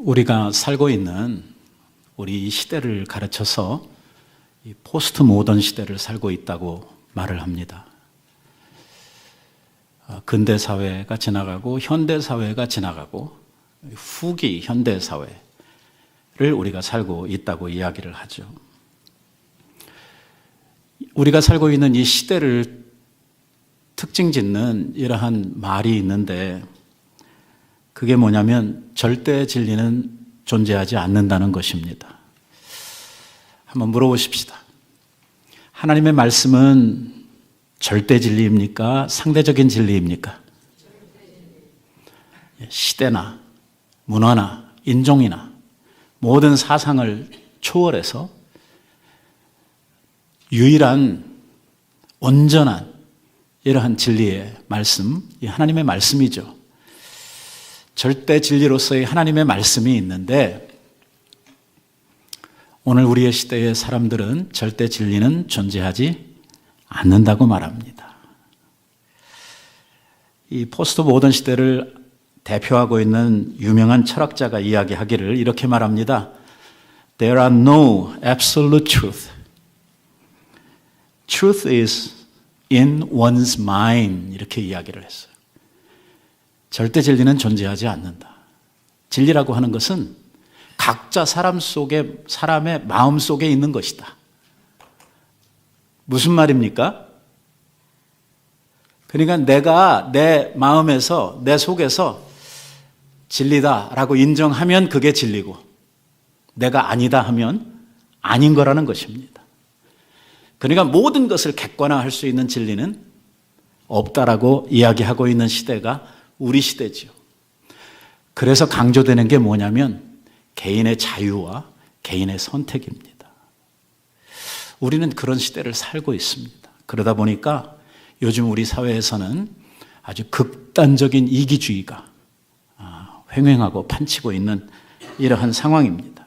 우리가 살고 있는 우리 이 시대를 가르쳐서 이 포스트 모던 시대를 살고 있다고 말을 합니다. 근대 사회가 지나가고 현대 사회가 지나가고 후기 현대 사회를 우리가 살고 있다고 이야기를 하죠. 우리가 살고 있는 이 시대를 특징 짓는 이러한 말이 있는데, 그게 뭐냐면 절대 진리는 존재하지 않는다는 것입니다. 한번 물어보십시다. 하나님의 말씀은 절대 진리입니까? 상대적인 진리입니까? 시대나 문화나 인종이나 모든 사상을 초월해서 유일한 온전한 이러한 진리의 말씀, 이 하나님의 말씀이죠. 절대 진리로서의 하나님의 말씀이 있는데, 오늘 우리의 시대의 사람들은 절대 진리는 존재하지 않는다고 말합니다. 이 포스트 모던 시대를 대표하고 있는 유명한 철학자가 이야기하기를 이렇게 말합니다. There are no absolute truth. Truth is in one's mind. 이렇게 이야기를 했어요. 절대 진리는 존재하지 않는다. 진리라고 하는 것은 각자 사람의 마음 속에 있는 것이다. 무슨 말입니까? 그러니까 내가 내 마음에서, 내 속에서 진리다라고 인정하면 그게 진리고, 내가 아니다 하면 아닌 거라는 것입니다. 그러니까 모든 것을 객관화할 수 있는 진리는 없다라고 이야기하고 있는 시대가 우리 시대지요. 그래서 강조되는 게 뭐냐면 개인의 자유와 개인의 선택입니다. 우리는 그런 시대를 살고 있습니다. 그러다 보니까 요즘 우리 사회에서는 아주 극단적인 이기주의가 횡행하고 판치고 있는 이러한 상황입니다.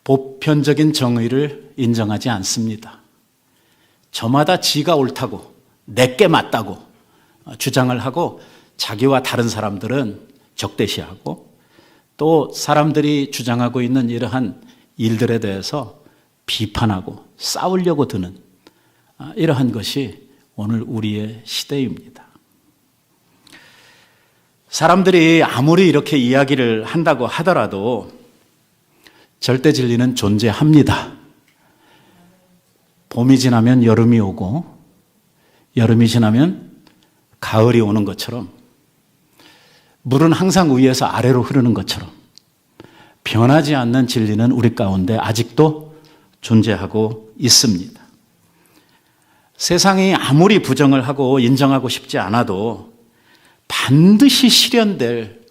보편적인 정의를 인정하지 않습니다. 저마다 지가 옳다고, 내게 맞다고 주장을 하고, 자기와 다른 사람들은 적대시하고, 또 사람들이 주장하고 있는 이러한 일들에 대해서 비판하고 싸우려고 드는 이러한 것이 오늘 우리의 시대입니다. 사람들이 아무리 이렇게 이야기를 한다고 하더라도 절대 진리는 존재합니다. 봄이 지나면 여름이 오고, 여름이 지나면 가을이 오는 것처럼, 물은 항상 위에서 아래로 흐르는 것처럼 변하지 않는 진리는 우리 가운데 아직도 존재하고 있습니다. 세상이 아무리 부정을 하고 인정하고 싶지 않아도 반드시 실현될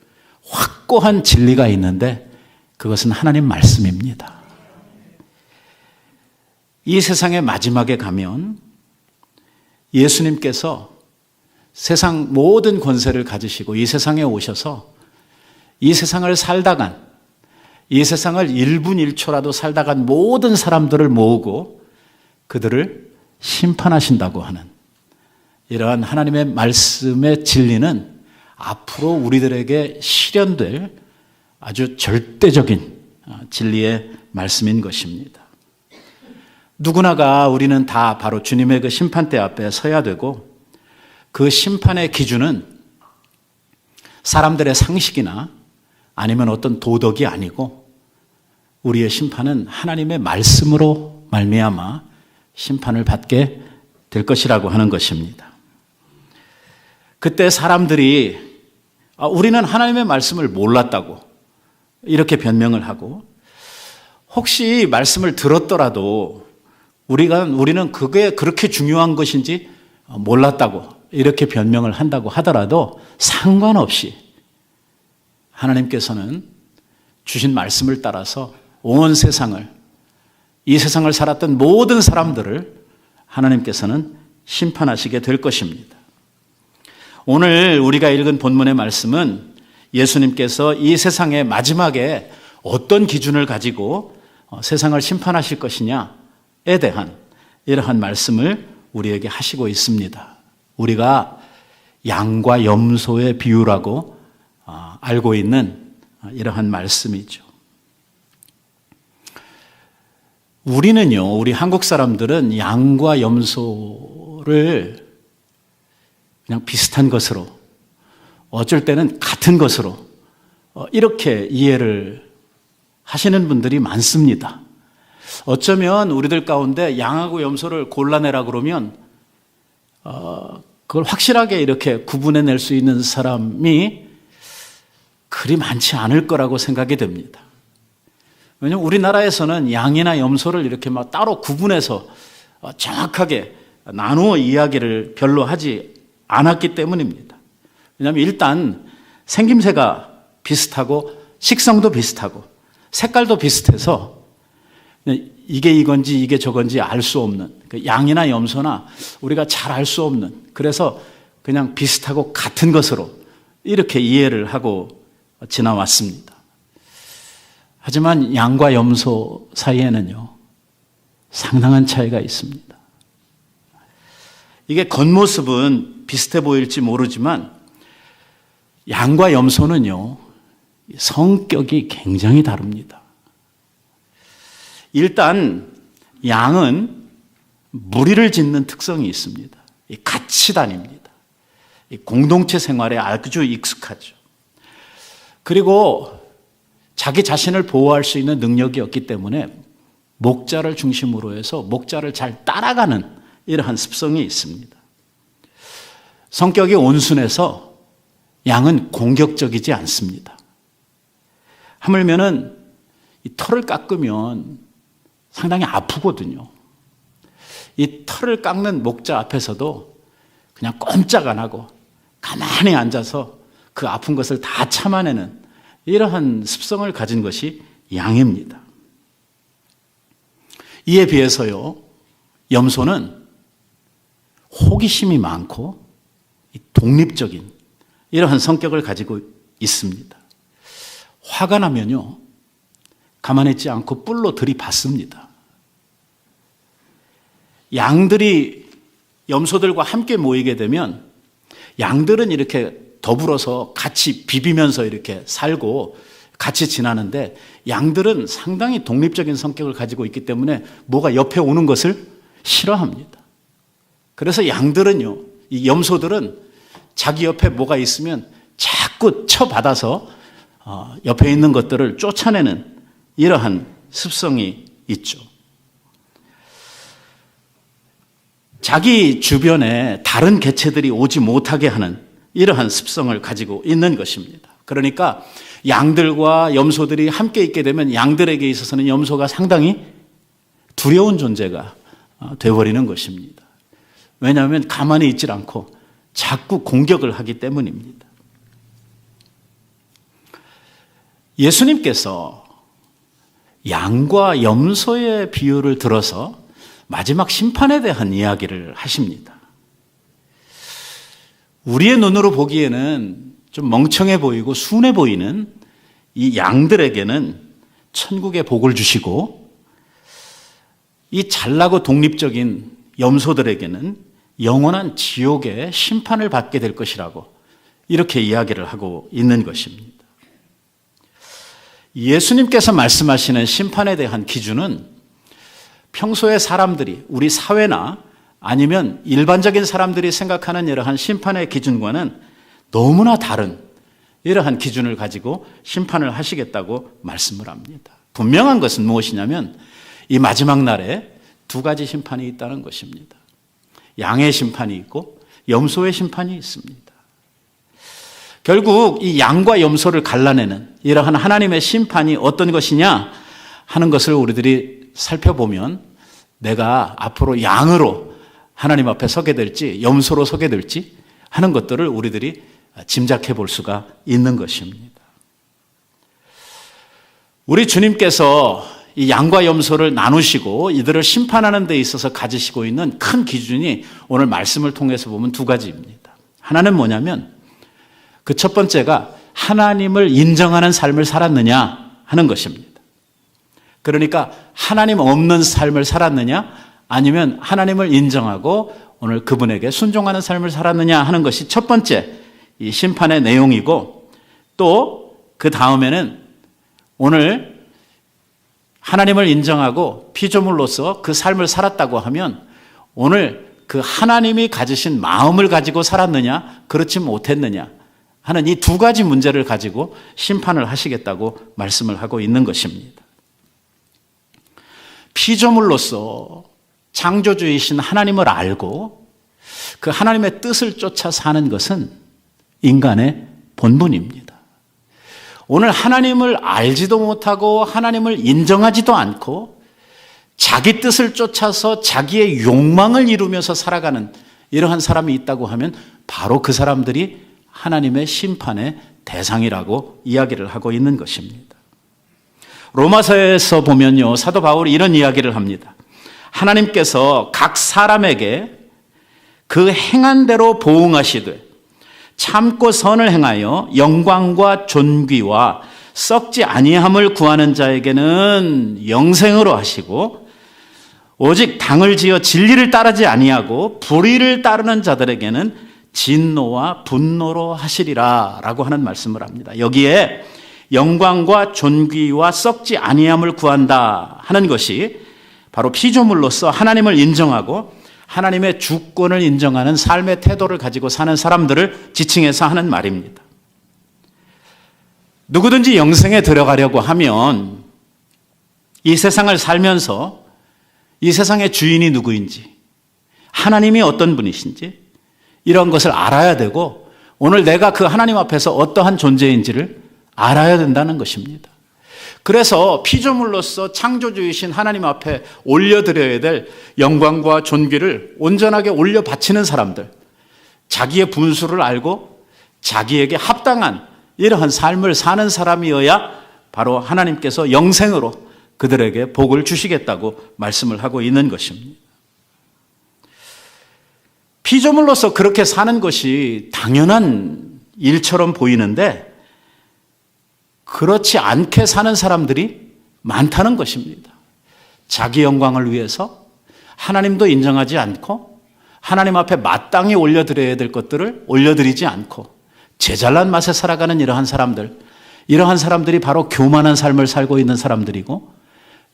확고한 진리가 있는데, 그것은 하나님 말씀입니다. 이 세상의 마지막에 가면 예수님께서 세상 모든 권세를 가지시고 이 세상에 오셔서 이 세상을 살다간, 이 세상을 1분 1초라도 살다간 모든 사람들을 모으고 그들을 심판하신다고 하는 이러한 하나님의 말씀의 진리는 앞으로 우리들에게 실현될 아주 절대적인 진리의 말씀인 것입니다. 누구나가 우리는 다 바로 주님의 그 심판대 앞에 서야 되고, 그 심판의 기준은 사람들의 상식이나 아니면 어떤 도덕이 아니고, 우리의 심판은 하나님의 말씀으로 말미암아 심판을 받게 될 것이라고 하는 것입니다. 그때 사람들이 우리는 하나님의 말씀을 몰랐다고 이렇게 변명을 하고, 혹시 말씀을 들었더라도 우리는 그게 그렇게 중요한 것인지 몰랐다고 이렇게 변명을 한다고 하더라도 상관없이 하나님께서는 주신 말씀을 따라서 온 세상을, 이 세상을 살았던 모든 사람들을 하나님께서는 심판하시게 될 것입니다. 오늘 우리가 읽은 본문의 말씀은 예수님께서 이 세상의 마지막에 어떤 기준을 가지고 세상을 심판하실 것이냐에 대한 이러한 말씀을 우리에게 하시고 있습니다. 우리가 양과 염소의 비유라고 알고 있는 이러한 말씀이죠. 우리는요, 우리 한국 사람들은 양과 염소를 그냥 비슷한 것으로, 어쩔 때는 같은 것으로 이렇게 이해를 하시는 분들이 많습니다. 어쩌면 우리들 가운데 양하고 염소를 골라내라 그러면 그걸 확실하게 이렇게 구분해낼 수 있는 사람이 그리 많지 않을 거라고 생각이 됩니다. 왜냐하면 우리나라에서는 양이나 염소를 이렇게 막 따로 구분해서 정확하게 나누어 이야기를 별로 하지 않았기 때문입니다. 왜냐하면 일단 생김새가 비슷하고 식성도 비슷하고 색깔도 비슷해서 이게 이건지 이게 저건지 알 수 없는, 양이나 염소나 우리가 잘 알 수 없는, 그래서 그냥 비슷하고 같은 것으로 이렇게 이해를 하고 지나왔습니다. 하지만 양과 염소 사이에는요, 상당한 차이가 있습니다. 이게 겉모습은 비슷해 보일지 모르지만 양과 염소는요, 성격이 굉장히 다릅니다. 일단 양은 무리를 짓는 특성이 있습니다. 같이 다닙니다. 공동체 생활에 아주 익숙하죠. 그리고 자기 자신을 보호할 수 있는 능력이 없기 때문에 목자를 중심으로 해서 목자를 잘 따라가는 이러한 습성이 있습니다. 성격이 온순해서 양은 공격적이지 않습니다. 하물면은 이 털을 깎으면 상당히 아프거든요. 이 털을 깎는 목자 앞에서도 그냥 꼼짝 안 하고 가만히 앉아서 그 아픈 것을 다 참아내는 이러한 습성을 가진 것이 양입니다. 이에 비해서요, 염소는 호기심이 많고 독립적인 이러한 성격을 가지고 있습니다. 화가 나면요, 가만히 있지 않고 뿔로 들이받습니다. 양들이 염소들과 함께 모이게 되면 양들은 이렇게 더불어서 같이 비비면서 이렇게 살고 같이 지나는데 양들은 상당히 독립적인 성격을 가지고 있기 때문에 뭐가 옆에 오는 것을 싫어합니다. 그래서 양들은요, 이 염소들은 자기 옆에 뭐가 있으면 자꾸 쳐받아서 옆에 있는 것들을 쫓아내는 이러한 습성이 있죠. 자기 주변에 다른 개체들이 오지 못하게 하는 이러한 습성을 가지고 있는 것입니다. 그러니까 양들과 염소들이 함께 있게 되면 양들에게 있어서는 염소가 상당히 두려운 존재가 되어버리는 것입니다. 왜냐하면 가만히 있질 않고 자꾸 공격을 하기 때문입니다. 예수님께서 양과 염소의 비유를 들어서 마지막 심판에 대한 이야기를 하십니다. 우리의 눈으로 보기에는 좀 멍청해 보이고 순해 보이는 이 양들에게는 천국의 복을 주시고, 이 잘나고 독립적인 염소들에게는 영원한 지옥의 심판을 받게 될 것이라고 이렇게 이야기를 하고 있는 것입니다. 예수님께서 말씀하시는 심판에 대한 기준은 평소에 사람들이, 우리 사회나 아니면 일반적인 사람들이 생각하는 이러한 심판의 기준과는 너무나 다른 이러한 기준을 가지고 심판을 하시겠다고 말씀을 합니다. 분명한 것은 무엇이냐면 이 마지막 날에 두 가지 심판이 있다는 것입니다. 양의 심판이 있고 염소의 심판이 있습니다. 결국 이 양과 염소를 갈라내는 이러한 하나님의 심판이 어떤 것이냐 하는 것을 우리들이 살펴보면 내가 앞으로 양으로 하나님 앞에 서게 될지 염소로 서게 될지 하는 것들을 우리들이 짐작해 볼 수가 있는 것입니다. 우리 주님께서 이 양과 염소를 나누시고 이들을 심판하는 데 있어서 가지시고 있는 큰 기준이 오늘 말씀을 통해서 보면 두 가지입니다. 하나는 뭐냐면 그 첫 번째가 하나님을 인정하는 삶을 살았느냐 하는 것입니다. 그러니까 하나님 없는 삶을 살았느냐 아니면 하나님을 인정하고 오늘 그분에게 순종하는 삶을 살았느냐 하는 것이 첫 번째 이 심판의 내용이고, 또 그 다음에는 오늘 하나님을 인정하고 피조물로서 그 삶을 살았다고 하면 오늘 그 하나님이 가지신 마음을 가지고 살았느냐, 그렇지 못했느냐 하는 이 두 가지 문제를 가지고 심판을 하시겠다고 말씀을 하고 있는 것입니다. 피조물로서 창조주이신 하나님을 알고 그 하나님의 뜻을 쫓아 사는 것은 인간의 본분입니다. 오늘 하나님을 알지도 못하고 하나님을 인정하지도 않고 자기 뜻을 쫓아서 자기의 욕망을 이루면서 살아가는 이러한 사람이 있다고 하면 바로 그 사람들이 하나님의 심판의 대상이라고 이야기를 하고 있는 것입니다. 로마서에서 보면요, 사도 바울이 이런 이야기를 합니다. 하나님께서 각 사람에게 그 행한 대로 보응하시되 참고 선을 행하여 영광과 존귀와 썩지 아니함을 구하는 자에게는 영생으로 하시고 오직 당을 지어 진리를 따르지 아니하고 불의를 따르는 자들에게는 진노와 분노로 하시리라 라고 하는 말씀을 합니다. 여기에 영광과 존귀와 썩지 아니함을 구한다 하는 것이 바로 피조물로서 하나님을 인정하고 하나님의 주권을 인정하는 삶의 태도를 가지고 사는 사람들을 지칭해서 하는 말입니다. 누구든지 영생에 들어가려고 하면 이 세상을 살면서 이 세상의 주인이 누구인지, 하나님이 어떤 분이신지 이런 것을 알아야 되고 오늘 내가 그 하나님 앞에서 어떠한 존재인지를 알아야 된다는 것입니다. 그래서 피조물로서 창조주이신 하나님 앞에 올려드려야 될 영광과 존귀를 온전하게 올려 바치는 사람들, 자기의 분수를 알고 자기에게 합당한 이러한 삶을 사는 사람이어야 바로 하나님께서 영생으로 그들에게 복을 주시겠다고 말씀을 하고 있는 것입니다. 피조물로서 그렇게 사는 것이 당연한 일처럼 보이는데 그렇지 않게 사는 사람들이 많다는 것입니다. 자기 영광을 위해서 하나님도 인정하지 않고 하나님 앞에 마땅히 올려드려야 될 것들을 올려드리지 않고 제잘난 맛에 살아가는 이러한 사람들이 바로 교만한 삶을 살고 있는 사람들이고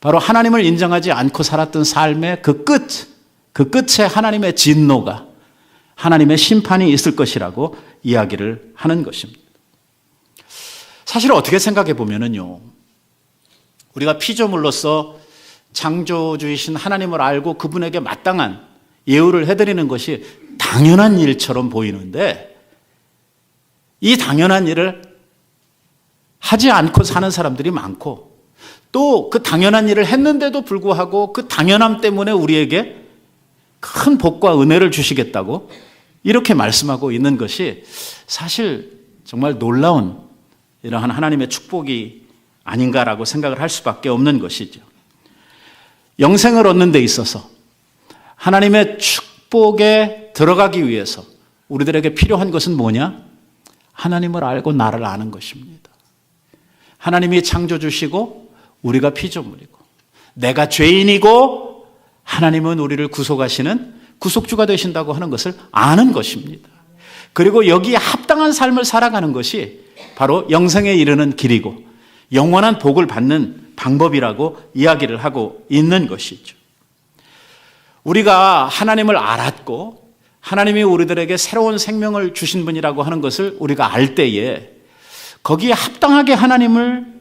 바로 하나님을 인정하지 않고 살았던 삶의 그 끝에 하나님의 진노가, 하나님의 심판이 있을 것이라고 이야기를 하는 것입니다. 사실 어떻게 생각해 보면은요, 우리가 피조물로서 창조주이신 하나님을 알고 그분에게 마땅한 예우를 해드리는 것이 당연한 일처럼 보이는데 이 당연한 일을 하지 않고 사는 사람들이 많고 또 그 당연한 일을 했는데도 불구하고 그 당연함 때문에 우리에게 큰 복과 은혜를 주시겠다고 이렇게 말씀하고 있는 것이 사실 정말 놀라운 이러한 하나님의 축복이 아닌가라고 생각을 할 수밖에 없는 것이죠. 영생을 얻는 데 있어서 하나님의 축복에 들어가기 위해서 우리들에게 필요한 것은 뭐냐? 하나님을 알고 나를 아는 것입니다. 하나님이 창조주시고 우리가 피조물이고 내가 죄인이고 하나님은 우리를 구속하시는 구속주가 되신다고 하는 것을 아는 것입니다. 그리고 여기에 합당한 삶을 살아가는 것이 바로 영생에 이르는 길이고 영원한 복을 받는 방법이라고 이야기를 하고 있는 것이죠. 우리가 하나님을 알았고 하나님이 우리들에게 새로운 생명을 주신 분이라고 하는 것을 우리가 알 때에 거기에 합당하게 하나님을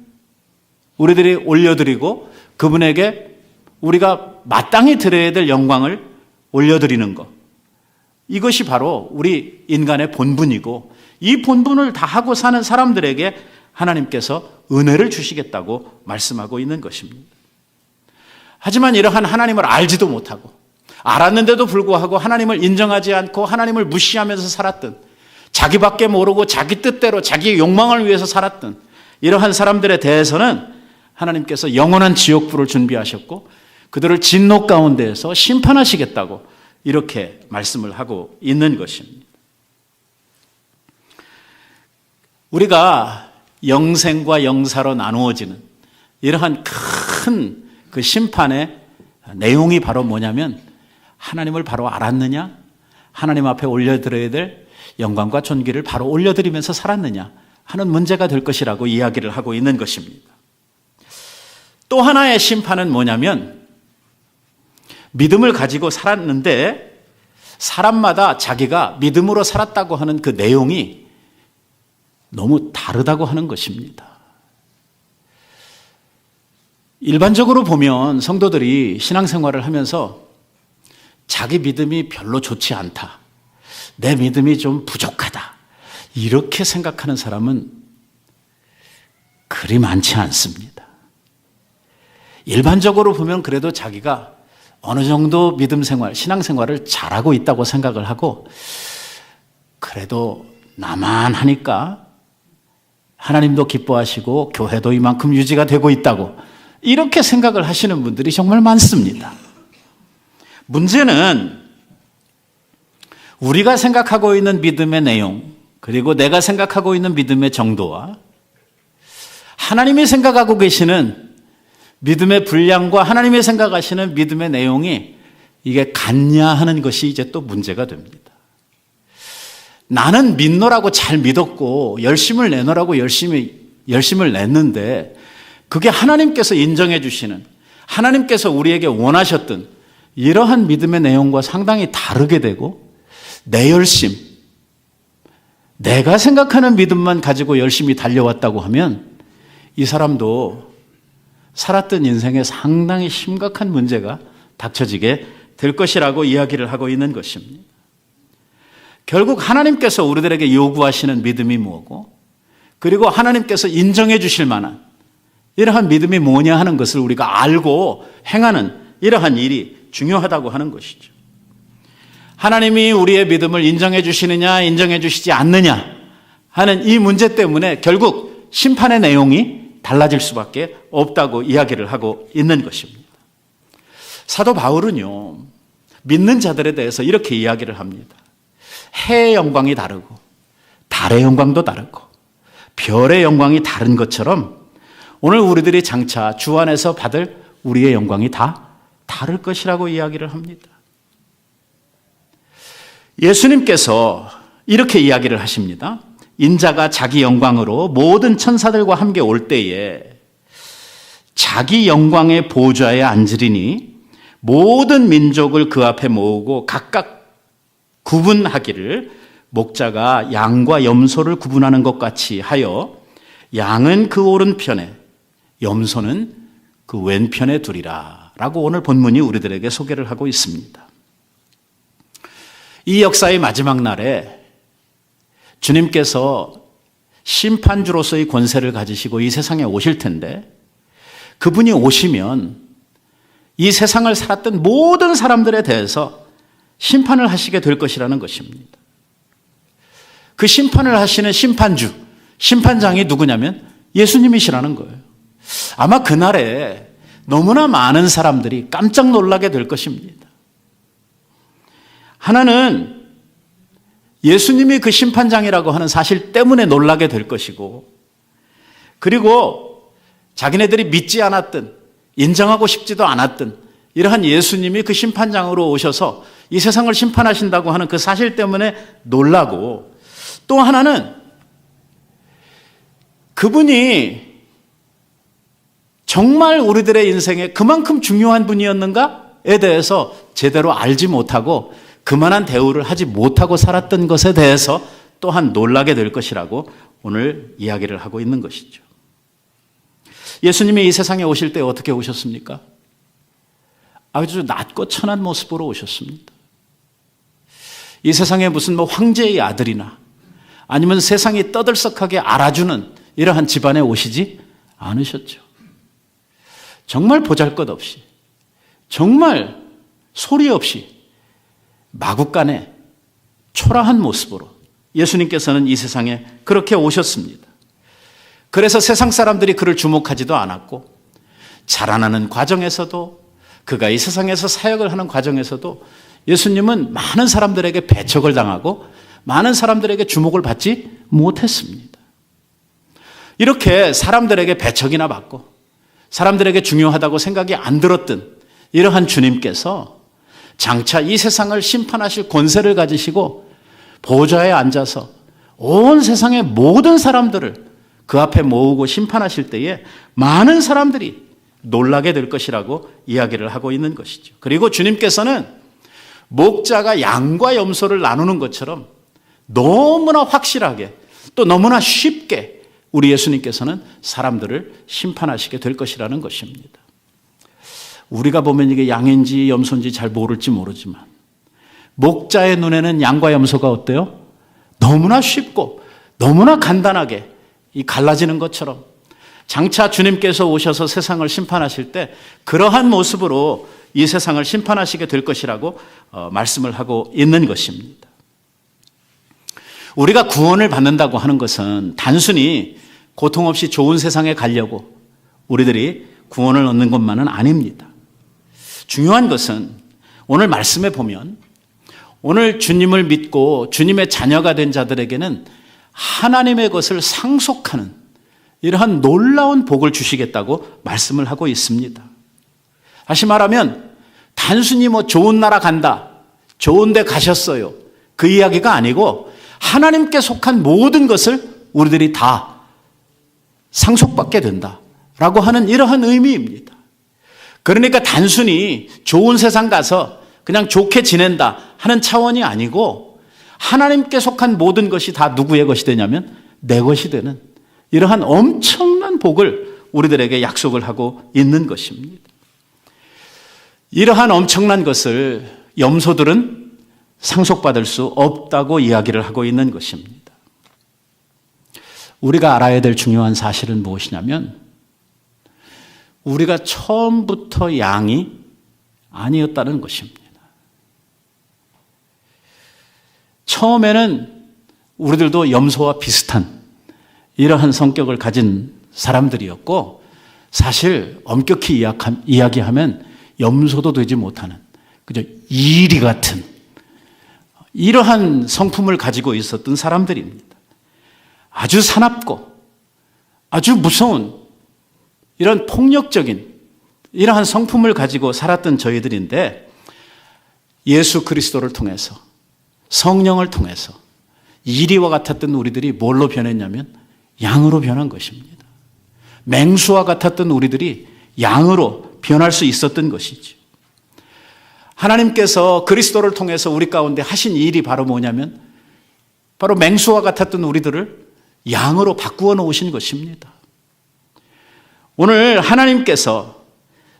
우리들이 올려드리고 그분에게 우리가 마땅히 드려야 될 영광을 올려드리는 것, 이것이 바로 우리 인간의 본분이고 이 본분을 다하고 사는 사람들에게 하나님께서 은혜를 주시겠다고 말씀하고 있는 것입니다. 하지만 이러한 하나님을 알지도 못하고 알았는데도 불구하고 하나님을 인정하지 않고 하나님을 무시하면서 살았던, 자기밖에 모르고 자기 뜻대로 자기의 욕망을 위해서 살았던 이러한 사람들에 대해서는 하나님께서 영원한 지옥불을 준비하셨고 그들을 진노 가운데에서 심판하시겠다고 이렇게 말씀을 하고 있는 것입니다. 우리가 영생과 영사로 나누어지는 이러한 큰 그 심판의 내용이 바로 뭐냐면 하나님을 바로 알았느냐, 하나님 앞에 올려드려야 될 영광과 존귀를 바로 올려드리면서 살았느냐 하는 문제가 될 것이라고 이야기를 하고 있는 것입니다. 또 하나의 심판은 뭐냐면 믿음을 가지고 살았는데 사람마다 자기가 믿음으로 살았다고 하는 그 내용이 너무 다르다고 하는 것입니다. 일반적으로 보면 성도들이 신앙생활을 하면서 자기 믿음이 별로 좋지 않다, 내 믿음이 좀 부족하다, 이렇게 생각하는 사람은 그리 많지 않습니다. 일반적으로 보면 그래도 자기가 어느 정도 믿음 생활, 신앙 생활을 잘하고 있다고 생각을 하고, 그래도 나만 하니까 하나님도 기뻐하시고 교회도 이만큼 유지가 되고 있다고 이렇게 생각을 하시는 분들이 정말 많습니다. 문제는 우리가 생각하고 있는 믿음의 내용, 그리고 내가 생각하고 있는 믿음의 정도와 하나님이 생각하고 계시는 믿음의 분량과 하나님이 생각하시는 믿음의 내용이 이게 같냐 하는 것이 이제 또 문제가 됩니다. 나는 믿노라고 잘 믿었고 열심을 내놓으라고 열심을 냈는데 그게 하나님께서 인정해 주시는, 하나님께서 우리에게 원하셨던 이러한 믿음의 내용과 상당히 다르게 되고, 내 열심, 내가 생각하는 믿음만 가지고 열심히 달려왔다고 하면 이 사람도 살았던 인생에 상당히 심각한 문제가 닥쳐지게 될 것이라고 이야기를 하고 있는 것입니다. 결국 하나님께서 우리들에게 요구하시는 믿음이 뭐고, 그리고 하나님께서 인정해 주실 만한 이러한 믿음이 뭐냐 하는 것을 우리가 알고 행하는 이러한 일이 중요하다고 하는 것이죠. 하나님이 우리의 믿음을 인정해 주시느냐 인정해 주시지 않느냐 하는 이 문제 때문에 결국 심판의 내용이 달라질 수밖에 없다고 이야기를 하고 있는 것입니다. 사도 바울은요, 믿는 자들에 대해서 이렇게 이야기를 합니다. 해의 영광이 다르고 달의 영광도 다르고 별의 영광이 다른 것처럼 오늘 우리들이 장차 주 안에서 받을 우리의 영광이 다 다를 것이라고 이야기를 합니다. 예수님께서 이렇게 이야기를 하십니다. 인자가 자기 영광으로 모든 천사들과 함께 올 때에 자기 영광의 보좌에 앉으리니 모든 민족을 그 앞에 모으고 각각 구분하기를 목자가 양과 염소를 구분하는 것 같이 하여 양은 그 오른편에 염소는 그 왼편에 두리라 라고 오늘 본문이 우리들에게 소개를 하고 있습니다. 이 역사의 마지막 날에 주님께서 심판주로서의 권세를 가지시고 이 세상에 오실 텐데, 그분이 오시면 이 세상을 살았던 모든 사람들에 대해서 심판을 하시게 될 것이라는 것입니다. 그 심판을 하시는 심판주, 심판장이 누구냐면 예수님이시라는 거예요. 아마 그날에 너무나 많은 사람들이 깜짝 놀라게 될 것입니다. 하나는 예수님이 그 심판장이라고 하는 사실 때문에 놀라게 될 것이고, 그리고 자기네들이 믿지 않았던, 인정하고 싶지도 않았던 이러한 예수님이 그 심판장으로 오셔서 이 세상을 심판하신다고 하는 그 사실 때문에 놀라고, 또 하나는 그분이 정말 우리들의 인생에 그만큼 중요한 분이었는가에 대해서 제대로 알지 못하고 그만한 대우를 하지 못하고 살았던 것에 대해서 또한 놀라게 될 것이라고 오늘 이야기를 하고 있는 것이죠. 예수님이 이 세상에 오실 때 어떻게 오셨습니까? 아주 낮고 천한 모습으로 오셨습니다. 이 세상에 무슨 황제의 아들이나 아니면 세상이 떠들썩하게 알아주는 이러한 집안에 오시지 않으셨죠. 정말 보잘것없이, 정말 소리 없이 마구간에 초라한 모습으로 예수님께서는 이 세상에 그렇게 오셨습니다. 그래서 세상 사람들이 그를 주목하지도 않았고, 자라나는 과정에서도, 그가 이 세상에서 사역을 하는 과정에서도 예수님은 많은 사람들에게 배척을 당하고 많은 사람들에게 주목을 받지 못했습니다. 이렇게 사람들에게 배척이나 받고 사람들에게 중요하다고 생각이 안 들었던 이러한 주님께서 장차 이 세상을 심판하실 권세를 가지시고 보좌에 앉아서 온 세상의 모든 사람들을 그 앞에 모으고 심판하실 때에 많은 사람들이 놀라게 될 것이라고 이야기를 하고 있는 것이죠. 그리고 주님께서는 목자가 양과 염소를 나누는 것처럼 너무나 확실하게 또 너무나 쉽게 우리 예수님께서는 사람들을 심판하시게 될 것이라는 것입니다. 우리가 보면 이게 양인지 염소인지 잘 모를지 모르지만 목자의 눈에는 양과 염소가 어때요? 너무나 쉽고 너무나 간단하게 이 갈라지는 것처럼 장차 주님께서 오셔서 세상을 심판하실 때 그러한 모습으로 이 세상을 심판하시게 될 것이라고 말씀을 하고 있는 것입니다. 우리가 구원을 받는다고 하는 것은 단순히 고통 없이 좋은 세상에 가려고 우리들이 구원을 얻는 것만은 아닙니다. 중요한 것은 오늘 말씀에 보면 오늘 주님을 믿고 주님의 자녀가 된 자들에게는 하나님의 것을 상속하는 이러한 놀라운 복을 주시겠다고 말씀을 하고 있습니다. 다시 말하면 단순히 좋은 나라 간다, 좋은 데 가셨어요, 그 이야기가 아니고 하나님께 속한 모든 것을 우리들이 다 상속받게 된다라고 하는 이러한 의미입니다. 그러니까 단순히 좋은 세상 가서 그냥 좋게 지낸다 하는 차원이 아니고 하나님께 속한 모든 것이 다 누구의 것이 되냐면 내 것이 되는 이러한 엄청난 복을 우리들에게 약속을 하고 있는 것입니다. 이러한 엄청난 것을 염소들은 상속받을 수 없다고 이야기를 하고 있는 것입니다. 우리가 알아야 될 중요한 사실은 무엇이냐면 우리가 처음부터 양이 아니었다는 것입니다. 처음에는 우리들도 염소와 비슷한 이러한 성격을 가진 사람들이었고 사실 엄격히 이야기하면 염소도 되지 못하는 그저 이리 같은 이러한 성품을 가지고 있었던 사람들입니다. 아주 사납고 아주 무서운 이런 폭력적인 이러한 성품을 가지고 살았던 저희들인데 예수 그리스도를 통해서 성령을 통해서 이리와 같았던 우리들이 뭘로 변했냐면 양으로 변한 것입니다. 맹수와 같았던 우리들이 양으로 변할 수 있었던 것이죠. 하나님께서 그리스도를 통해서 우리 가운데 하신 일이 바로 뭐냐면 바로 맹수와 같았던 우리들을 양으로 바꾸어 놓으신 것입니다. 오늘 하나님께서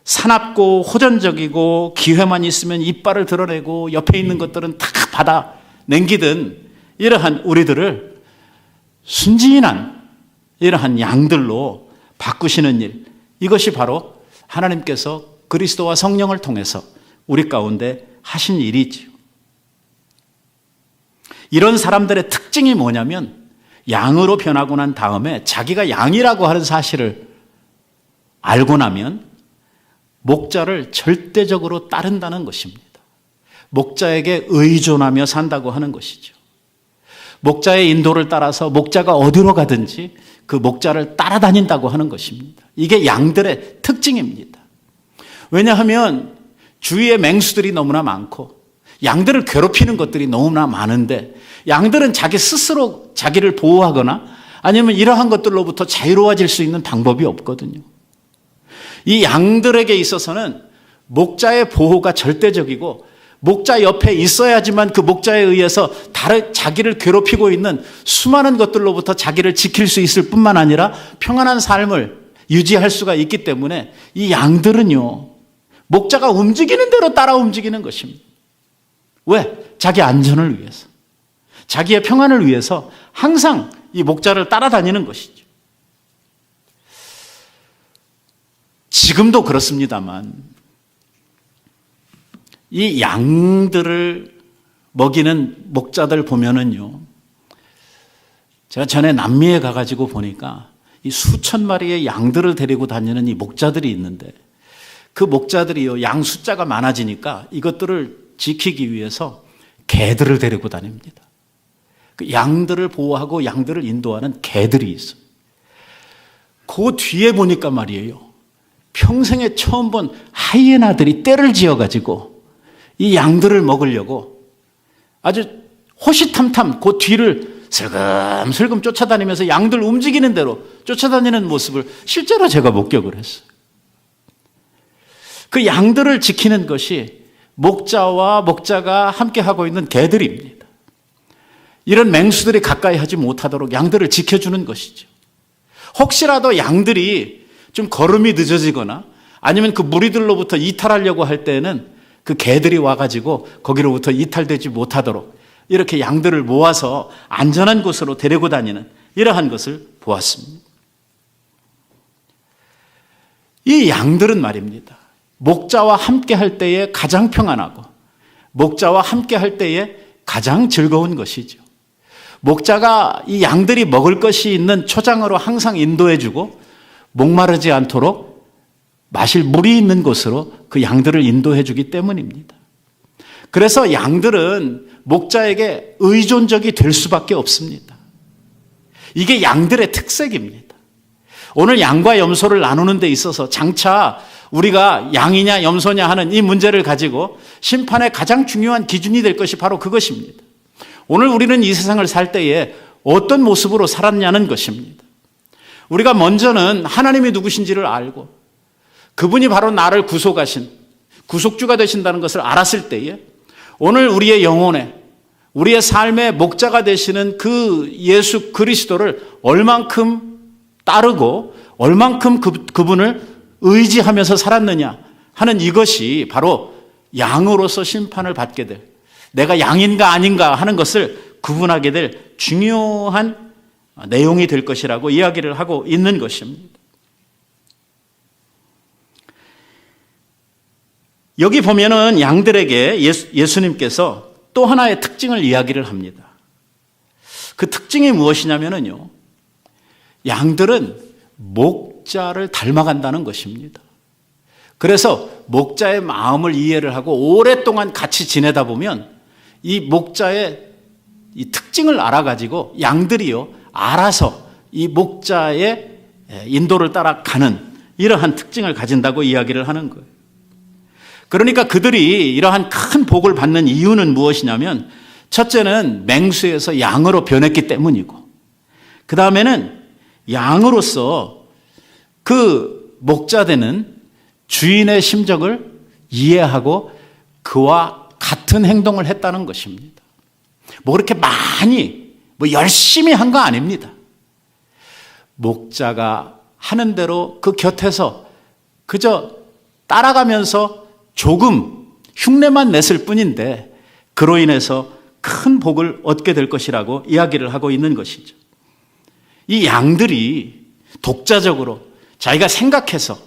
사납고 호전적이고 기회만 있으면 이빨을 드러내고 옆에 있는 것들은 다 받아 냉기든 이러한 우리들을 순진한 이러한 양들로 바꾸시는 일, 이것이 바로 하나님께서 그리스도와 성령을 통해서 우리 가운데 하신 일이지요. 이런 사람들의 특징이 뭐냐면 양으로 변하고 난 다음에 자기가 양이라고 하는 사실을 알고 나면 목자를 절대적으로 따른다는 것입니다. 목자에게 의존하며 산다고 하는 것이죠. 목자의 인도를 따라서 목자가 어디로 가든지 그 목자를 따라다닌다고 하는 것입니다. 이게 양들의 특징입니다. 왜냐하면 주위에 맹수들이 너무나 많고 양들을 괴롭히는 것들이 너무나 많은데 양들은 자기 스스로 자기를 보호하거나 아니면 이러한 것들로부터 자유로워질 수 있는 방법이 없거든요. 이 양들에게 있어서는 목자의 보호가 절대적이고 목자 옆에 있어야지만 그 목자에 의해서 자기를 괴롭히고 있는 수많은 것들로부터 자기를 지킬 수 있을 뿐만 아니라 평안한 삶을 유지할 수가 있기 때문에 이 양들은요, 목자가 움직이는 대로 따라 움직이는 것입니다. 왜? 자기 안전을 위해서, 자기의 평안을 위해서 항상 이 목자를 따라다니는 것이죠. 지금도 그렇습니다만 이 양들을 먹이는 목자들 보면은요, 제가 전에 남미에 가가지고 보니까 이 수천 마리의 양들을 데리고 다니는 이 목자들이 있는데 그 목자들이요, 양 숫자가 많아지니까 이것들을 지키기 위해서 개들을 데리고 다닙니다. 그 양들을 보호하고 양들을 인도하는 개들이 있어요. 그 뒤에 보니까 말이에요, 평생에 처음 본 하이에나들이 떼를 지어가지고 이 양들을 먹으려고 아주 호시탐탐 그 뒤를 슬금슬금 쫓아다니면서 양들 움직이는 대로 쫓아다니는 모습을 실제로 제가 목격을 했어요. 그 양들을 지키는 것이 목자와 목자가 함께 하고 있는 개들입니다. 이런 맹수들이 가까이 하지 못하도록 양들을 지켜주는 것이죠. 혹시라도 양들이 좀 걸음이 늦어지거나 아니면 그 무리들로부터 이탈하려고 할 때는 그 개들이 와가지고 거기로부터 이탈되지 못하도록 이렇게 양들을 모아서 안전한 곳으로 데리고 다니는 이러한 것을 보았습니다. 이 양들은 말입니다. 목자와 함께 할 때에 가장 평안하고 목자와 함께 할 때에 가장 즐거운 것이죠. 목자가 이 양들이 먹을 것이 있는 초장으로 항상 인도해주고 목마르지 않도록 마실 물이 있는 곳으로 그 양들을 인도해주기 때문입니다. 그래서 양들은 목자에게 의존적이 될 수밖에 없습니다. 이게 양들의 특색입니다. 오늘 양과 염소를 나누는 데 있어서 장차 우리가 양이냐 염소냐 하는 이 문제를 가지고 심판의 가장 중요한 기준이 될 것이 바로 그것입니다. 오늘 우리는 이 세상을 살 때에 어떤 모습으로 살았냐는 것입니다. 우리가 먼저는 하나님이 누구신지를 알고 그분이 바로 나를 구속하신 구속주가 되신다는 것을 알았을 때에 오늘 우리의 영혼에 우리의 삶의 목자가 되시는 그 예수 그리스도를 얼만큼 따르고 얼만큼 그분을 의지하면서 살았느냐 하는 이것이 바로 양으로서 심판을 받게 될 내가 양인가 아닌가 하는 것을 구분하게 될 중요한 내용이 될 것이라고 이야기를 하고 있는 것입니다. 여기 보면은 양들에게 예수님께서 또 하나의 특징을 이야기를 합니다. 그 특징이 무엇이냐면요. 양들은 목자를 닮아간다는 것입니다. 그래서 목자의 마음을 이해를 하고 오랫동안 같이 지내다 보면 이 목자의 이 특징을 알아가지고 양들이요 알아서 이 목자의 인도를 따라가는 이러한 특징을 가진다고 이야기를 하는 거예요. 그러니까 그들이 이러한 큰 복을 받는 이유는 무엇이냐면 첫째는 맹수에서 양으로 변했기 때문이고 그 다음에는 양으로서 그 목자되는 주인의 심정을 이해하고 그와 같은 행동을 했다는 것입니다. 뭐 그렇게 많이 열심히 한 거 아닙니다. 목자가 하는 대로 그 곁에서 그저 따라가면서 조금 흉내만 냈을 뿐인데 그로 인해서 큰 복을 얻게 될 것이라고 이야기를 하고 있는 것이죠. 이 양들이 독자적으로 자기가 생각해서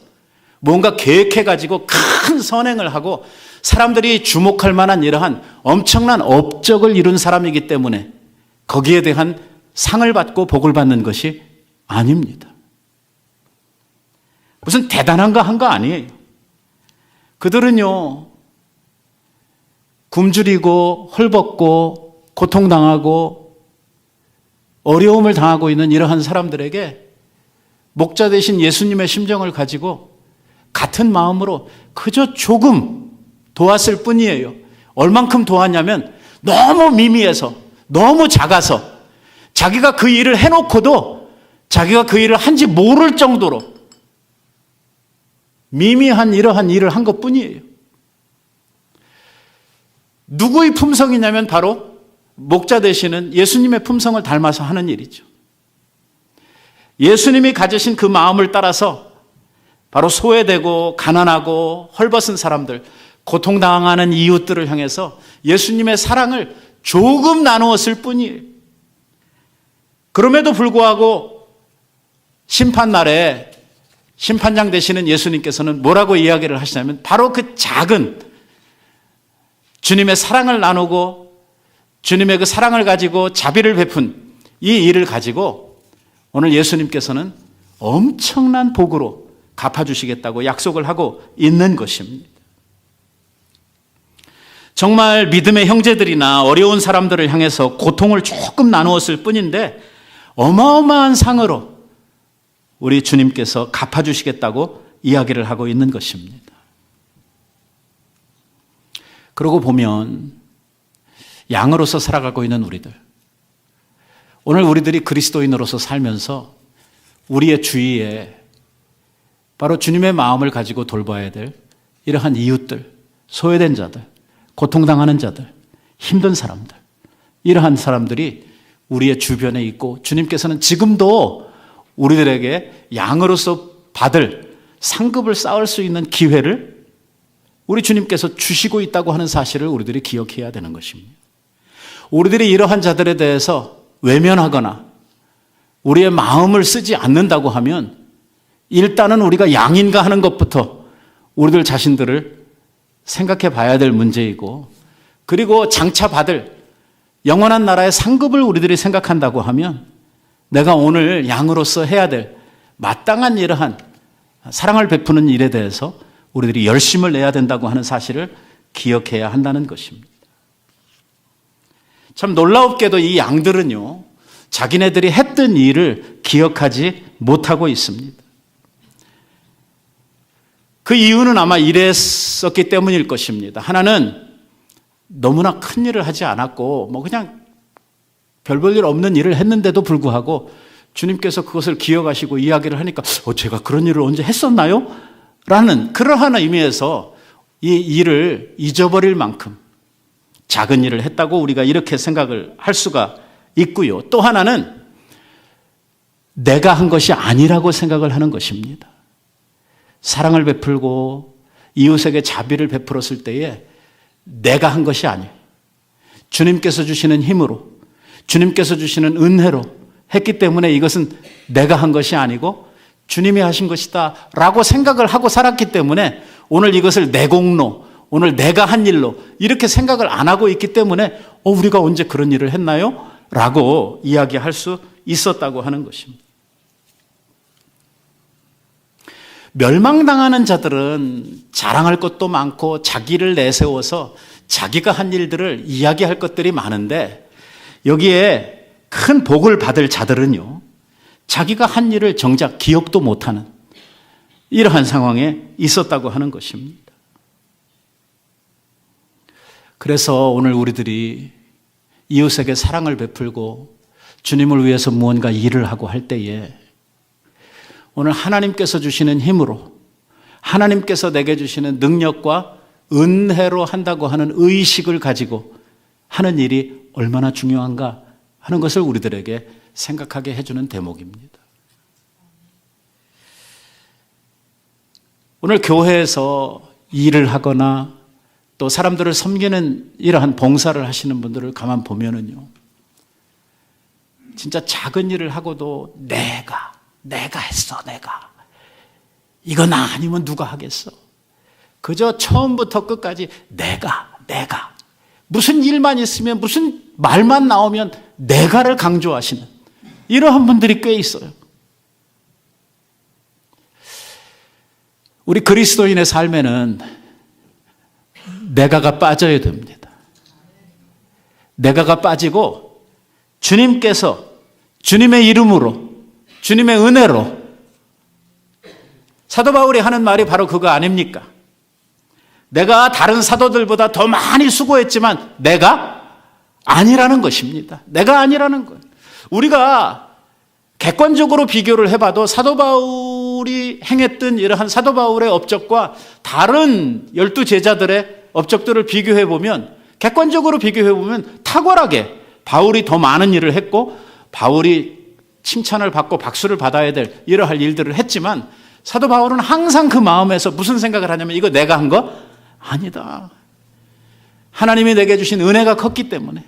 뭔가 계획해가지고 큰 선행을 하고 사람들이 주목할 만한 이러한 엄청난 업적을 이룬 사람이기 때문에 거기에 대한 상을 받고 복을 받는 것이 아닙니다. 무슨 대단한 거 한 거 아니에요. 그들은요, 굶주리고 헐벗고 고통당하고 어려움을 당하고 있는 이러한 사람들에게 목자 되신 예수님의 심정을 가지고 같은 마음으로 그저 조금 도왔을 뿐이에요. 얼만큼 도왔냐면 너무 미미해서 너무 작아서 자기가 그 일을 해놓고도 자기가 그 일을 한지 모를 정도로 미미한 이러한 일을 한 것뿐이에요. 누구의 품성이냐면 바로 목자 되시는 예수님의 품성을 닮아서 하는 일이죠. 예수님이 가지신 그 마음을 따라서 바로 소외되고 가난하고 헐벗은 사람들, 고통당하는 이웃들을 향해서 예수님의 사랑을 조금 나누었을 뿐이에요. 그럼에도 불구하고 심판날에 심판장 되시는 예수님께서는 뭐라고 이야기를 하시냐면 바로 그 작은 주님의 사랑을 나누고 주님의 그 사랑을 가지고 자비를 베푼 이 일을 가지고 오늘 예수님께서는 엄청난 복으로 갚아주시겠다고 약속을 하고 있는 것입니다. 정말 믿음의 형제들이나 어려운 사람들을 향해서 고통을 조금 나누었을 뿐인데 어마어마한 상으로 우리 주님께서 갚아주시겠다고 이야기를 하고 있는 것입니다. 그러고 보면 양으로서 살아가고 있는 우리들, 오늘 우리들이 그리스도인으로서 살면서 우리의 주위에 바로 주님의 마음을 가지고 돌봐야 될 이러한 이웃들, 소외된 자들, 고통당하는 자들, 힘든 사람들, 이러한 사람들이 우리의 주변에 있고 주님께서는 지금도 우리들에게 양으로서 받을 상급을 쌓을 수 있는 기회를 우리 주님께서 주시고 있다고 하는 사실을 우리들이 기억해야 되는 것입니다. 우리들이 이러한 자들에 대해서 외면하거나 우리의 마음을 쓰지 않는다고 하면 일단은 우리가 양인가 하는 것부터 우리들 자신들을 생각해 봐야 될 문제이고, 그리고 장차 받을 영원한 나라의 상급을 우리들이 생각한다고 하면 내가 오늘 양으로서 해야 될 마땅한 이러한 사랑을 베푸는 일에 대해서 우리들이 열심을 내야 된다고 하는 사실을 기억해야 한다는 것입니다. 참 놀랍게도 이 양들은요, 자기네들이 했던 일을 기억하지 못하고 있습니다. 그 이유는 아마 이랬었기 때문일 것입니다. 하나는 너무나 큰 일을 하지 않았고 그냥 별 볼 일 없는 일을 했는데도 불구하고 주님께서 그것을 기억하시고 이야기를 하니까 제가 그런 일을 언제 했었나요? 라는 그러한 의미에서 이 일을 잊어버릴 만큼 작은 일을 했다고 우리가 이렇게 생각을 할 수가 있고요. 또 하나는 내가 한 것이 아니라고 생각을 하는 것입니다. 사랑을 베풀고 이웃에게 자비를 베풀었을 때에 내가 한 것이 아니에요. 주님께서 주시는 힘으로, 주님께서 주시는 은혜로 했기 때문에 이것은 내가 한 것이 아니고 주님이 하신 것이다 라고 생각을 하고 살았기 때문에 오늘 이것을 내 공로, 오늘 내가 한 일로 이렇게 생각을 안 하고 있기 때문에 우리가 언제 그런 일을 했나요? 라고 이야기할 수 있었다고 하는 것입니다. 멸망당하는 자들은 자랑할 것도 많고 자기를 내세워서 자기가 한 일들을 이야기할 것들이 많은데, 여기에 큰 복을 받을 자들은요, 자기가 한 일을 정작 기억도 못하는 이러한 상황에 있었다고 하는 것입니다. 그래서 오늘 우리들이 이웃에게 사랑을 베풀고 주님을 위해서 무언가 일을 하고 할 때에 오늘 하나님께서 주시는 힘으로, 하나님께서 내게 주시는 능력과 은혜로 한다고 하는 의식을 가지고 하는 일이 얼마나 중요한가 하는 것을 우리들에게 생각하게 해주는 대목입니다. 오늘 교회에서 일을 하거나 또 사람들을 섬기는 이러한 봉사를 하시는 분들을 가만 보면은요, 진짜 작은 일을 하고도 내가 했어, 내가. 이거 나 아니면 누가 하겠어. 그저 처음부터 끝까지 내가. 무슨 일만 있으면, 무슨 말만 나오면 내가를 강조하시는 이러한 분들이 꽤 있어요. 우리 그리스도인의 삶에는 내가가 빠져야 됩니다. 내가가 빠지고 주님께서 주님의 이름으로, 주님의 은혜로, 사도 바울이 하는 말이 바로 그거 아닙니까? 내가 다른 사도들보다 더 많이 수고했지만 내가 아니라는 것입니다. 내가 아니라는 거예요. 우리가 객관적으로 비교를 해봐도 사도 바울이 행했던 이러한 사도 바울의 업적과 다른 12제자들의 업적들을 비교해보면, 객관적으로 비교해보면 탁월하게 바울이 더 많은 일을 했고 바울이 칭찬을 받고 박수를 받아야 될 이러할 일들을 했지만, 사도 바울은 항상 그 마음에서 무슨 생각을 하냐면 이거 내가 한 거 아니다. 하나님이 내게 주신 은혜가 컸기 때문에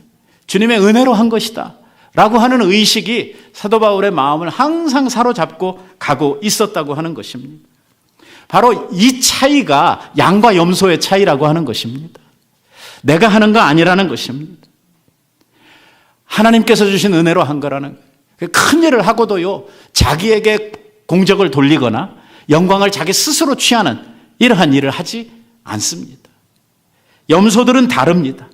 주님의 은혜로 한 것이다 라고 하는 의식이 사도 바울의 마음을 항상 사로잡고 가고 있었다고 하는 것입니다. 바로 이 차이가 양과 염소의 차이라고 하는 것입니다. 내가 하는 거 아니라는 것입니다. 하나님께서 주신 은혜로 한 거라는 거예요. 큰 일을 하고도요, 자기에게 공적을 돌리거나 영광을 자기 스스로 취하는 이러한 일을 하지 않습니다. 염소들은 다릅니다.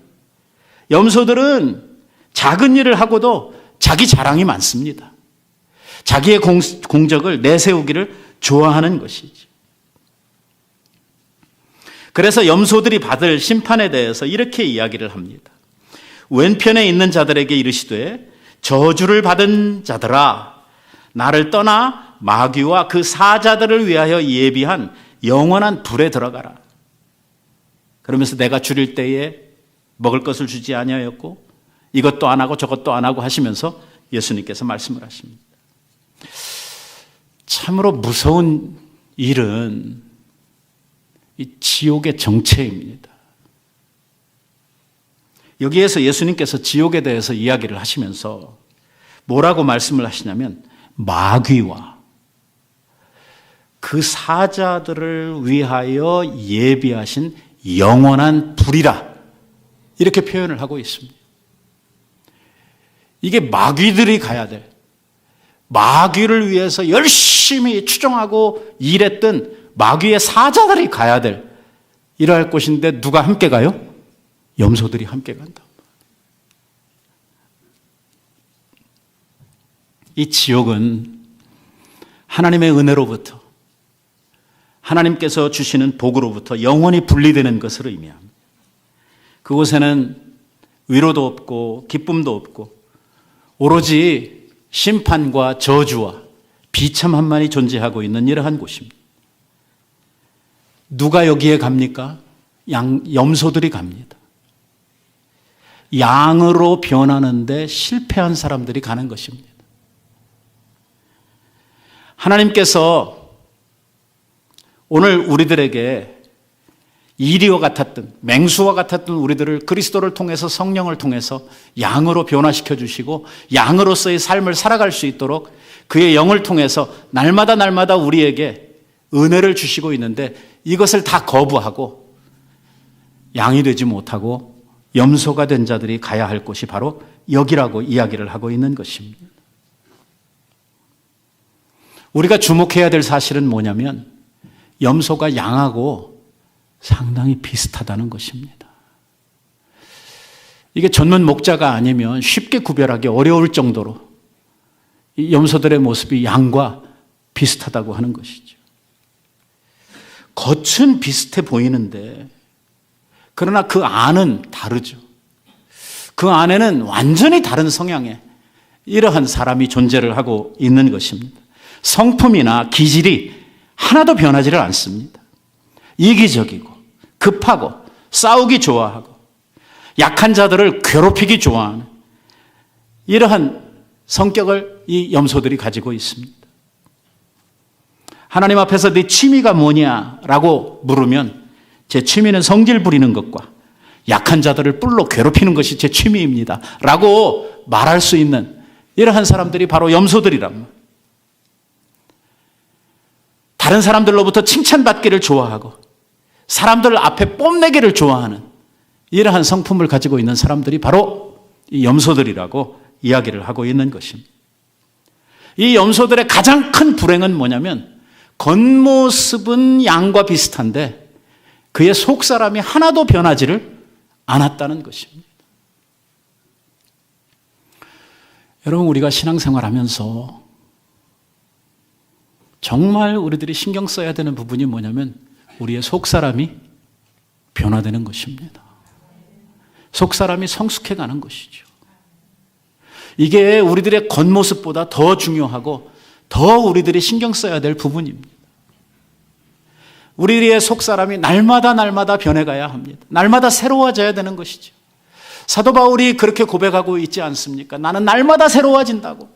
염소들은 작은 일을 하고도 자기 자랑이 많습니다. 자기의 공적을 내세우기를 좋아하는 것이죠. 그래서 염소들이 받을 심판에 대해서 이렇게 이야기를 합니다. 왼편에 있는 자들에게 이르시되 저주를 받은 자들아, 나를 떠나 마귀와 그 사자들을 위하여 예비한 영원한 불에 들어가라. 그러면서 내가 줄일 때에 먹을 것을 주지 아니하였고 이것도 안 하고 저것도 안 하고 하시면서 예수님께서 말씀을 하십니다. 참으로 무서운 일은 이 지옥의 정체입니다. 여기에서 예수님께서 지옥에 대해서 이야기를 하시면서 뭐라고 말씀을 하시냐면 마귀와 그 사자들을 위하여 예비하신 영원한 불이라 이렇게 표현을 하고 있습니다. 이게 마귀들이 가야 될, 마귀를 위해서 열심히 추종하고 일했던 마귀의 사자들이 가야 될 이러할 곳인데 누가 함께 가요? 염소들이 함께 간다. 이 지옥은 하나님의 은혜로부터 하나님께서 주시는 복으로부터 영원히 분리되는 것을 의미합니다. 그곳에는 위로도 없고 기쁨도 없고 오로지 심판과 저주와 비참함만이 존재하고 있는 이러한 곳입니다. 누가 여기에 갑니까? 염소들이 갑니다. 양으로 변하는데 실패한 사람들이 가는 것입니다. 하나님께서 오늘 우리들에게 이리와 같았던, 맹수와 같았던 우리들을 그리스도를 통해서 성령을 통해서 양으로 변화시켜 주시고 양으로서의 삶을 살아갈 수 있도록 그의 영을 통해서 날마다 우리에게 은혜를 주시고 있는데 이것을 다 거부하고 양이 되지 못하고 염소가 된 자들이 가야 할 곳이 바로 여기라고 이야기를 하고 있는 것입니다. 우리가 주목해야 될 사실은 뭐냐면 염소가 양하고 상당히 비슷하다는 것입니다. 이게 전문 목자가 아니면 쉽게 구별하기 어려울 정도로 이 염소들의 모습이 양과 비슷하다고 하는 것이죠. 겉은 비슷해 보이는데 그러나 그 안은 다르죠. 그 안에는 완전히 다른 성향의 이러한 사람이 존재를 하고 있는 것입니다. 성품이나 기질이 하나도 변하지를 않습니다. 이기적이고 급하고 싸우기 좋아하고 약한 자들을 괴롭히기 좋아하는 이러한 성격을 이 염소들이 가지고 있습니다. 하나님 앞에서 네 취미가 뭐냐라고 물으면 제 취미는 성질 부리는 것과 약한 자들을 뿔로 괴롭히는 것이 제 취미입니다 라고 말할 수 있는 이러한 사람들이 바로 염소들이란 말이에요. 다른 사람들로부터 칭찬받기를 좋아하고 사람들 앞에 뽐내기를 좋아하는 이러한 성품을 가지고 있는 사람들이 바로 이 염소들이라고 이야기를 하고 있는 것입니다. 이 염소들의 가장 큰 불행은 뭐냐면 겉모습은 양과 비슷한데 그의 속사람이 하나도 변하지를 않았다는 것입니다. 여러분, 우리가 신앙생활하면서 정말 우리들이 신경 써야 되는 부분이 뭐냐면 우리의 속사람이 변화되는 것입니다. 속사람이 성숙해가는 것이죠. 이게 우리들의 겉모습보다 더 중요하고 더 우리들이 신경 써야 될 부분입니다. 우리의 속사람이 날마다 변해가야 합니다. 날마다 새로워져야 되는 것이죠. 사도 바울이 그렇게 고백하고 있지 않습니까? 나는 날마다 새로워진다고.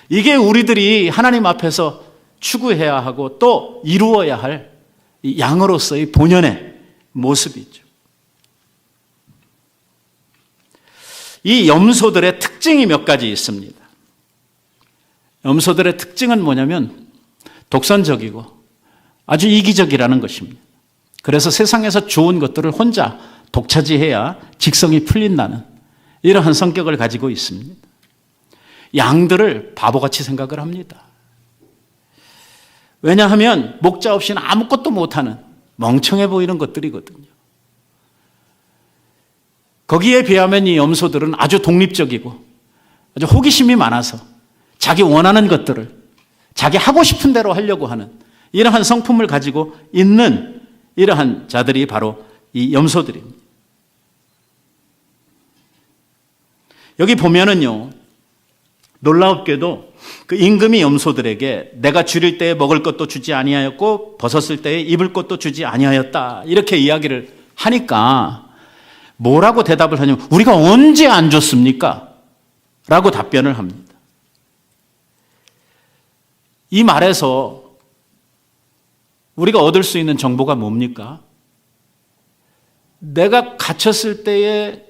이게 우리들이 하나님 앞에서 추구해야 하고 또 이루어야 할 양으로서의 본연의 모습이죠. 이 염소들의 특징이 몇 가지 있습니다. 염소들의 특징은 뭐냐면 독선적이고 아주 이기적이라는 것입니다. 그래서 세상에서 좋은 것들을 혼자 독차지해야 직성이 풀린다는 이러한 성격을 가지고 있습니다. 양들을 바보같이 생각을 합니다. 왜냐하면 목자 없이는 아무것도 못하는 멍청해 보이는 것들이거든요. 거기에 비하면 이 염소들은 아주 독립적이고 아주 호기심이 많아서 자기 원하는 것들을 자기 하고 싶은 대로 하려고 하는 이러한 성품을 가지고 있는 이러한 자들이 바로 이 염소들입니다. 여기 보면은요, 놀랍게도 그 임금이 염소들에게 내가 줄일 때에 먹을 것도 주지 아니하였고 벗었을 때에 입을 것도 주지 아니하였다, 이렇게 이야기를 하니까 뭐라고 대답을 하냐면 우리가 언제 안 줬습니까? 라고 답변을 합니다. 이 말에서 우리가 얻을 수 있는 정보가 뭡니까? 내가 갇혔을 때에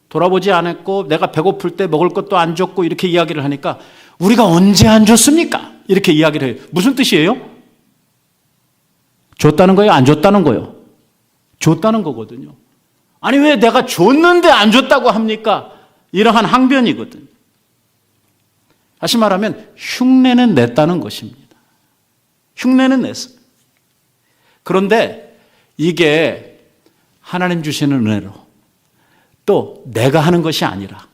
돌아보지 않았고 내가 배고플 때 먹을 것도 안 줬고 이렇게 이야기를 하니까 우리가 언제 안 줬습니까? 이렇게 이야기를 해요. 무슨 뜻이에요? 줬다는 거예요? 안 줬다는 거예요? 줬다는 거거든요. 아니 왜 내가 줬는데 안 줬다고 합니까? 이러한 항변이거든요. 다시 말하면 흉내는 냈다는 것입니다. 흉내는 냈어요. 그런데 이게 하나님 주시는 은혜로 또 내가 하는 것이 아니라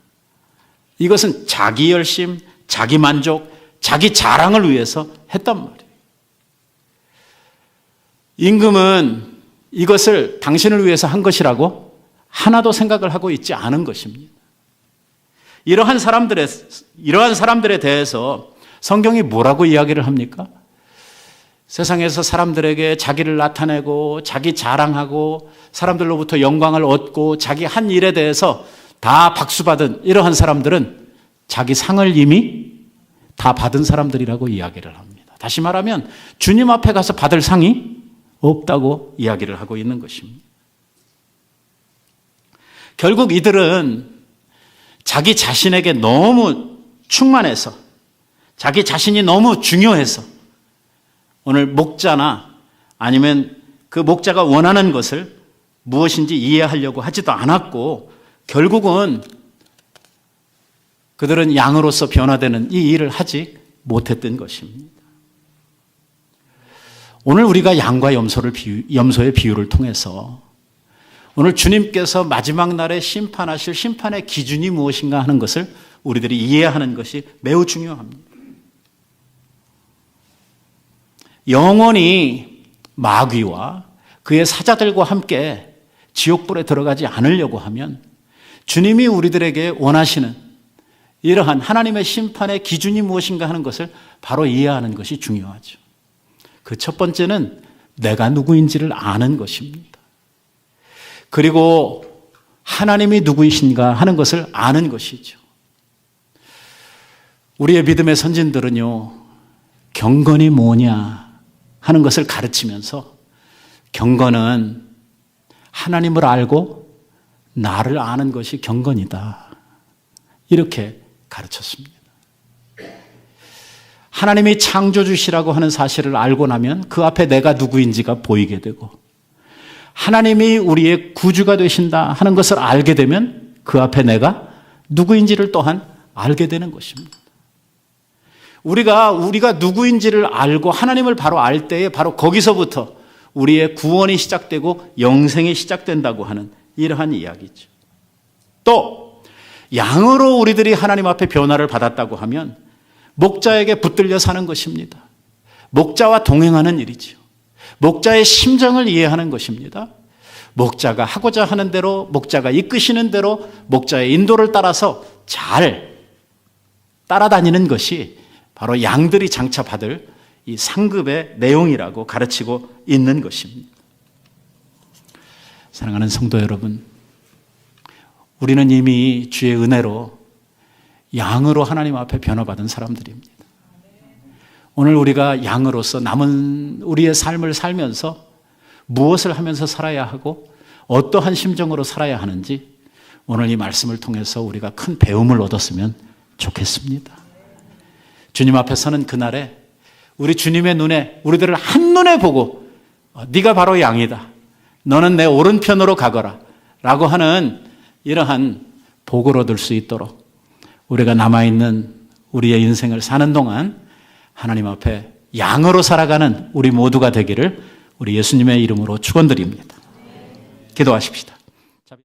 이것은 자기 열심, 자기 만족, 자기 자랑을 위해서 했단 말이에요. 임금은 이것을 당신을 위해서 한 것이라고 하나도 생각을 하고 있지 않은 것입니다. 이러한 사람들에 대해서 성경이 뭐라고 이야기를 합니까? 세상에서 사람들에게 자기를 나타내고 자기 자랑하고 사람들로부터 영광을 얻고 자기 한 일에 대해서 다 박수받은 이러한 사람들은 자기 상을 이미 다 받은 사람들이라고 이야기를 합니다. 다시 말하면 주님 앞에 가서 받을 상이 없다고 이야기를 하고 있는 것입니다. 결국 이들은 자기 자신에게 너무 충만해서 자기 자신이 너무 중요해서 오늘 목자나 아니면 그 목자가 원하는 것을 무엇인지 이해하려고 하지도 않았고 결국은 그들은 양으로서 변화되는 이 일을 하지 못했던 것입니다. 오늘 우리가 양과 염소의 비유를 통해서 오늘 주님께서 마지막 날에 심판하실 심판의 기준이 무엇인가 하는 것을 우리들이 이해하는 것이 매우 중요합니다. 영원히 마귀와 그의 사자들과 함께 지옥불에 들어가지 않으려고 하면 주님이 우리들에게 원하시는 이러한 하나님의 심판의 기준이 무엇인가 하는 것을 바로 이해하는 것이 중요하죠. 그 첫 번째는 내가 누구인지를 아는 것입니다. 그리고 하나님이 누구이신가 하는 것을 아는 것이죠. 우리의 믿음의 선진들은요, 경건이 뭐냐 하는 것을 가르치면서 경건은 하나님을 알고 나를 아는 것이 경건이다, 이렇게 가르쳤습니다. 하나님이 창조주시라고 하는 사실을 알고 나면 그 앞에 내가 누구인지가 보이게 되고 하나님이 우리의 구주가 되신다 하는 것을 알게 되면 그 앞에 내가 누구인지를 또한 알게 되는 것입니다. 우리가 누구인지를 알고 하나님을 바로 알 때에 바로 거기서부터 우리의 구원이 시작되고 영생이 시작된다고 하는 이러한 이야기죠. 또 양으로 우리들이 하나님 앞에 변화를 받았다고 하면 목자에게 붙들려 사는 것입니다. 목자와 동행하는 일이죠. 목자의 심정을 이해하는 것입니다. 목자가 하고자 하는 대로, 목자가 이끄시는 대로 목자의 인도를 따라서 잘 따라다니는 것이 바로 양들이 장차 받을 이 상급의 내용이라고 가르치고 있는 것입니다. 사랑하는 성도 여러분, 우리는 이미 주의 은혜로 양으로 하나님 앞에 변화받은 사람들입니다. 오늘 우리가 양으로서 남은 우리의 삶을 살면서 무엇을 하면서 살아야 하고 어떠한 심정으로 살아야 하는지 오늘 이 말씀을 통해서 우리가 큰 배움을 얻었으면 좋겠습니다. 주님 앞에 서는 그날에 우리 주님의 눈에 우리들을 한눈에 보고 네가 바로 양이다, 너는 내 오른편으로 가거라 라고 하는 이러한 복을 얻을 수 있도록 우리가 남아있는 우리의 인생을 사는 동안 하나님 앞에 양으로 살아가는 우리 모두가 되기를 우리 예수님의 이름으로 축원드립니다. 기도하십시다.